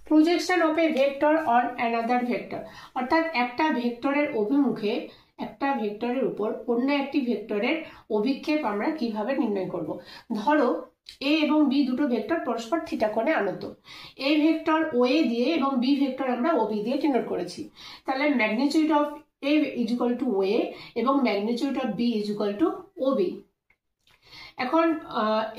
Projection of A vector on another vector, অর্থাৎ একটা ভেক্টরের অভিমুখে একটা ভেক্টরের উপর অন্য একটি ভেক্টরের অভিক্ষেপ আমরা কিভাবে নির্ণয় করব। ধরো এ এবং বি দুটো ভেক্টর পরস্পর থিটা কোণে আনত। এ ভেক্টর ও এ দিয়ে এবং বি ভেক্টর আমরা ও বি দিয়ে ডিনোট করেছি। তাহলে magnitude of A is equal to O A এবং magnitude of B is equal to O B. এখন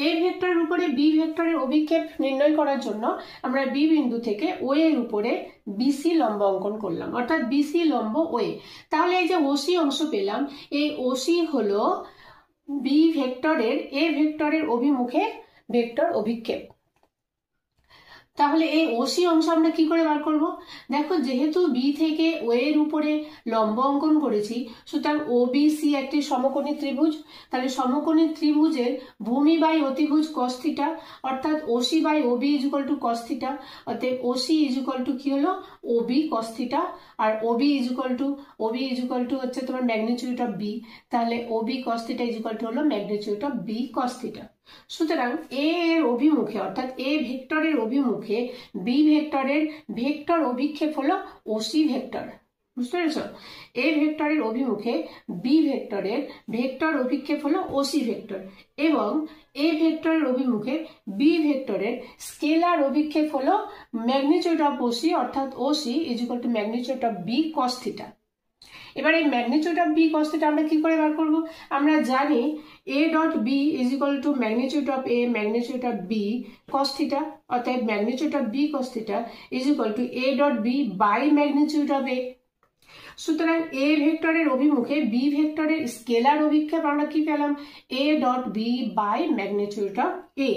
এ ভেক্টরের উপরে বি ভেক্টরের অভিক্ষেপ নির্ণয় করার জন্য আমরা বি বিন্দু থেকে ও এর উপরে বিসি লম্ব অঙ্কন করলাম, অর্থাৎ বিসি লম্ব ও এ। তাহলে এই যে ওসি অংশ পেলাম, এই ওসি হলো বি ভেক্টরের এ ভেক্টরের অভিমুখে ভেক্টর অভিক্ষেপ। তাহলে এই ওসি অংশ আমরা কি করে বার করব? দেখো, যেহেতু বি থেকে ও এর উপরে লম্ব অঙ্কন করেছি, সুতরাং ও বি সি একটি সমকোণী ত্রিভুজ। তাহলে সমকোণী ত্রিভুজের ভূমি বাই অতিভুজ cos থিটা, অর্থাৎ OC by O B is equal to cos theta. অতএব ওসি ইজ ইকুয়াল টু কি হলো? O B cos theta. আর O B is equal to হচ্ছে তোমার ম্যাগনিটিউড অফ বি। তাহলে O B cos theta is equal to হলো magnitude of B cos theta. সুতরাং A এর অভিমুখে অর্থাৎ এ ভেক্টরের অভিমুখে বি ভেক্টরের ভেক্টর অভিক্ষেপ হলো ওসি ভেক্টর। বুঝতে পেরেছ? এ ভেক্টরের অভিমুখে বি ভেক্টরের ভেক্টর অভিক্ষেপ হলো ওসি ভেক্টর এবং এ ভেক্টরের অভিমুখে বি ভেক্টরের স্কেলার অভিক্ষেপ হলো ম্যাগনিটিউড অফ ওসি, অর্থাৎ OC is equal to magnitude of B cos theta. এবার এই magnitude of B cos theta আমরা কি করে বার করব? আমরা জানি a dot B is equal to magnitude of A magnitude of B cos theta. অতএব magnitude of B cos theta is equal to a dot B by magnitude of A. সুতরাং A ভেক্টরের অভিমুখে বি ভেক্টরের scalar অভিক্ষেপ আমরা কি পেলাম? a dot B by magnitude of A.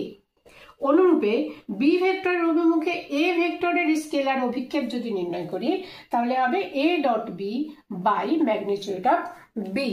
অনুরূপে বি ভেক্টরের অভিমুখে এ ভেক্টরের স্কেলার অভিক্ষেপ যদি নির্ণয় করি, তাহলে হবে a dot B by magnitude of B.